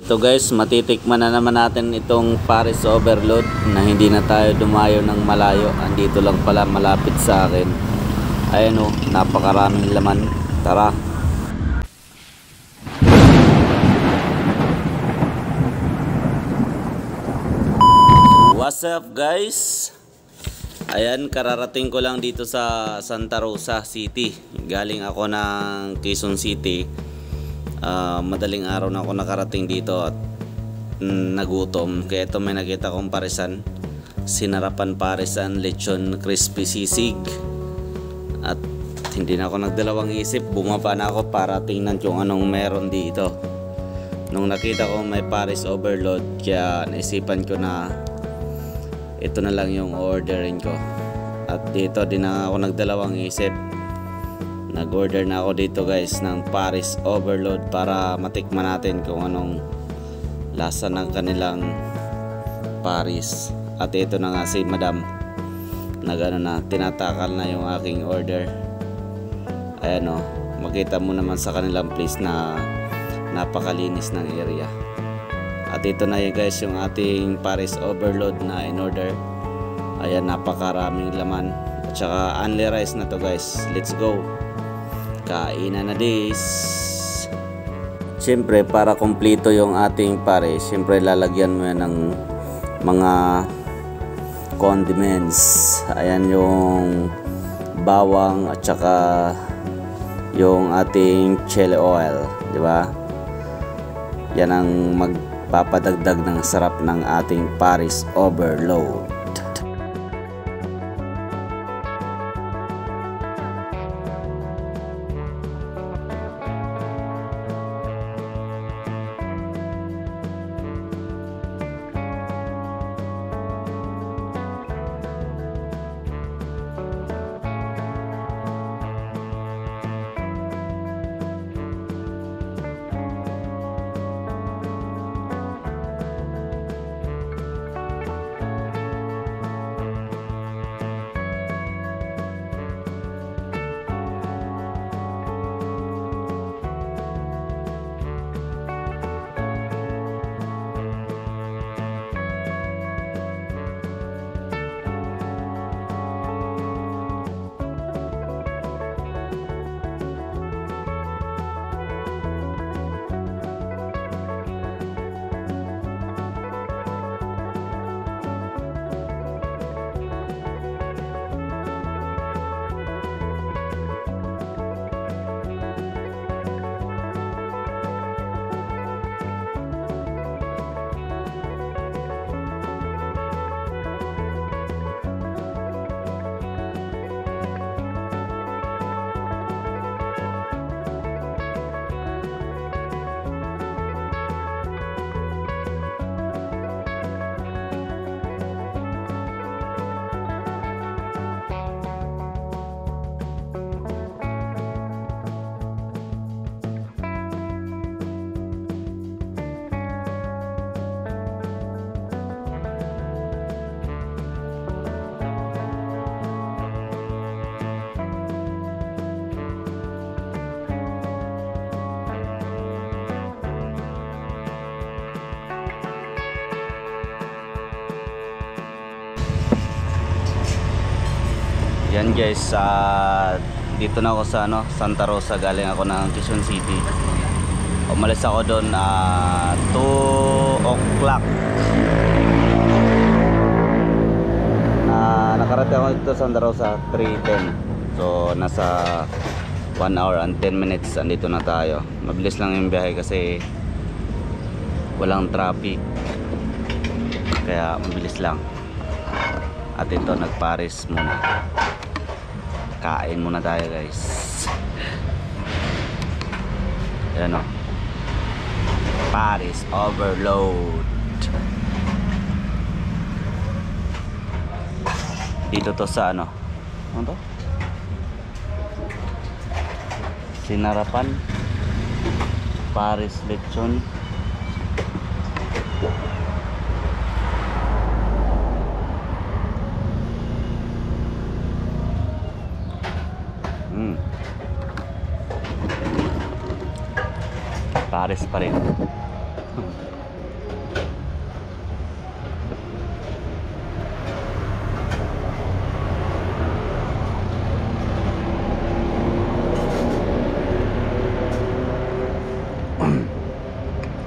Ito guys, matitikman na naman natin itong Paris Overload na hindi na tayo dumayo ng malayo. Andito lang pala malapit sa akin. Ayan o, napakaraming laman. Tara. What's up guys? Ayan, kararating ko lang dito sa Santa Rosa City. Galing ako ng Quezon City. Madaling araw na ako nakarating dito at nagutom. Kaya ito may nakita kong parisan. Sinarapan parisan, lechon crispy sisig. At hindi na ako nagdalawang isip. Bumaba na ako para tingnan kung anong meron dito. Nung nakita ko may Paris Overload, kaya naisipan ko na ito na lang yung orderin ko. At dito din na ako nagdalawang isip. Nag-order na ako dito guys ng Paris Overload para matikman natin kung anong lasa ng kanilang Paris. At ito na nga si Madam tinatakal na yung aking order. Ayan o, makita mo naman sa kanilang place na napakalinis ng area. At ito na yun guys, yung ating Paris Overload na in order. Ayan, napakaraming laman. At saka only rice na to guys. Let's go, kainan na this. Siyempre para kompleto yung ating Paris, siyempre lalagyan mo yan ng mga condiments. Ayan yung bawang at saka yung ating chili oil, di ba? Yan ang magpapadagdag ng sarap ng ating Paris Overload. Yan guys, dito na ako sa Santa Rosa. Galing ako ng Quezon City. Umalis ako doon 2 o'clock. Nakarating ako dito sa Santa Rosa 3:10. So nasa 1 hour and 10 minutes andito na tayo. Mabilis lang yung biyahe kasi walang traffic. Kaya mabilis lang. At ito, nag-Paris muna. Kain muna tayo guys. Ayan o, Paris Overload. Dito to sa ano to? Sinarapan Paris lechon. Paris pa rin.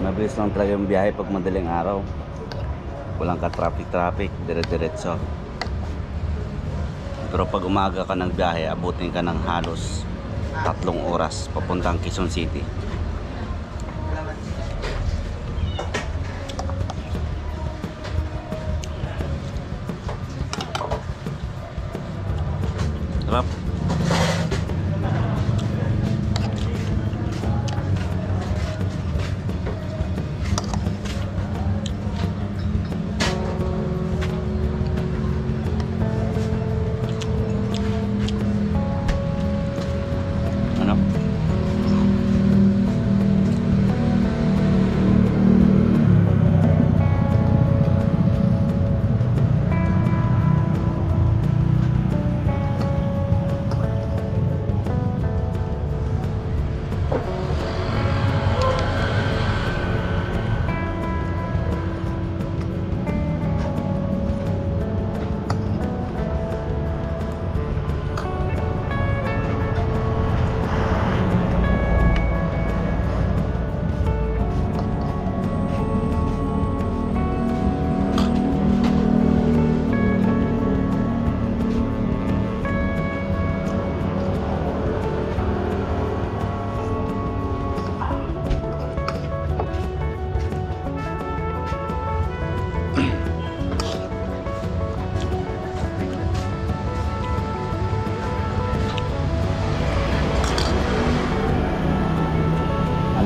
Mabilis lang talaga yung biyahe pag madaling araw. Walang ka traffic, dire-diretso. Pero pag umaga ka ng biyahe, abutin ka ng halos 3 oras papuntang Quezon City. Sarap. Ano?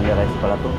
Rice pala to.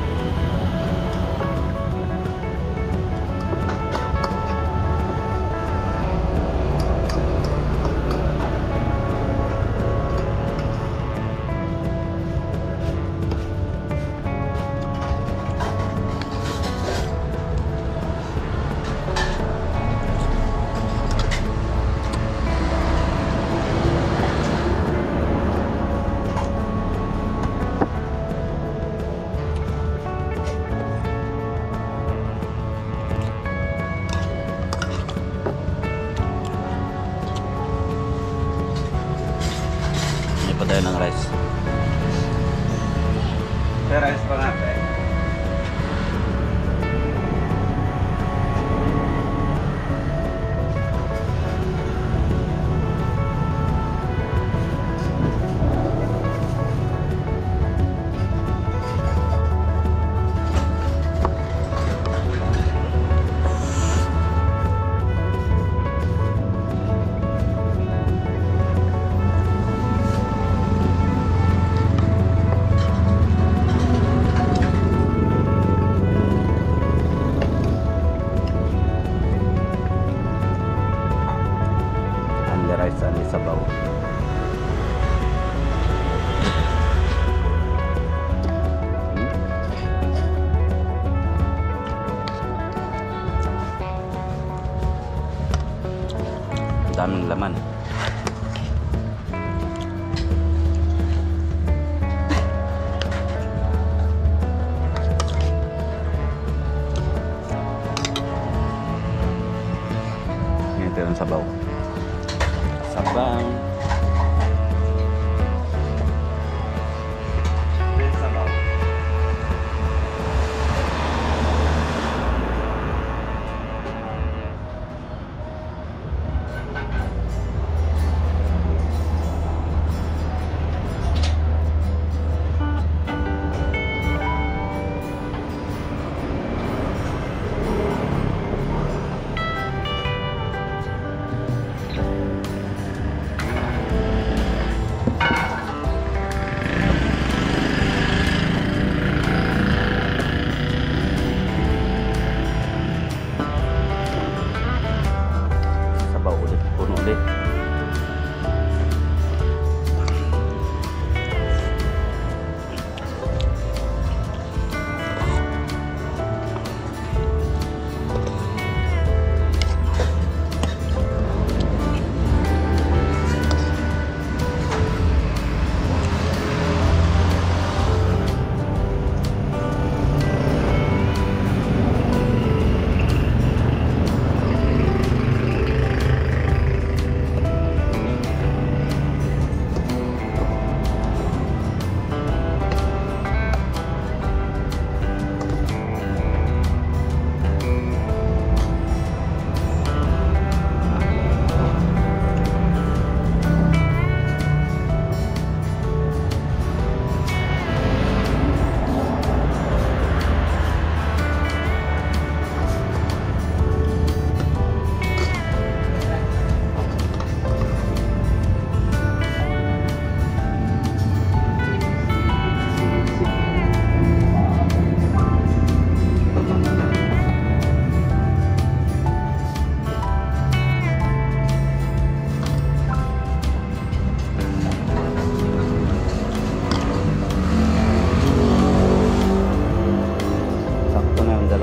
Pa tayo ng rice. May rice pa nga tayo. Rice and sabaw. Daming laman. Ito yung sabaw. Sabang. Sabaw.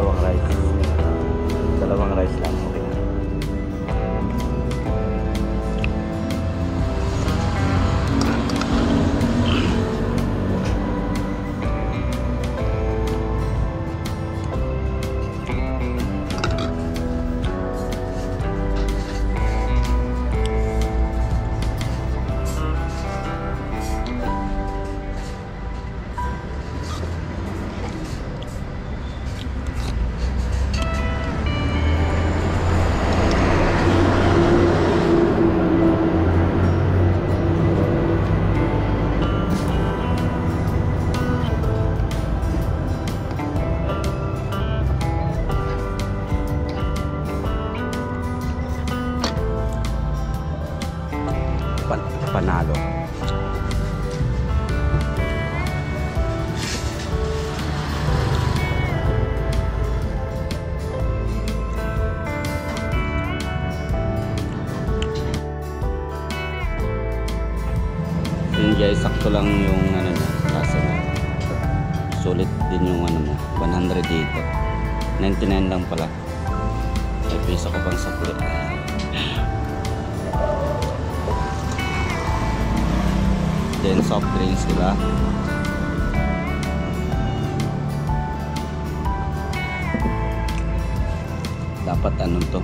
dalawang rice. Dalawang rice lang. Okay na. Panalo. Yun guys, sakto lang yung ano niya, lasa niya. Sulit din yung ano mo, 100 dito. 99 lang pala. May piso ko pang sakli. Then soft drinks, diba? Dapat ano to?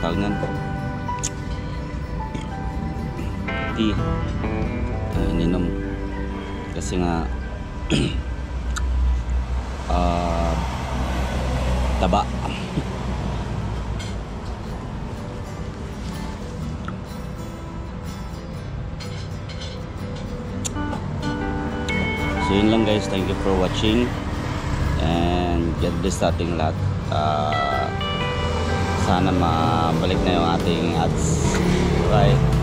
Tawag nyan? Tea. Ininom. Kasi nga taba. So yun lang guys, thank you for watching and God bless sa ating lahat. Sana mabalik na yung ating ads. Bye.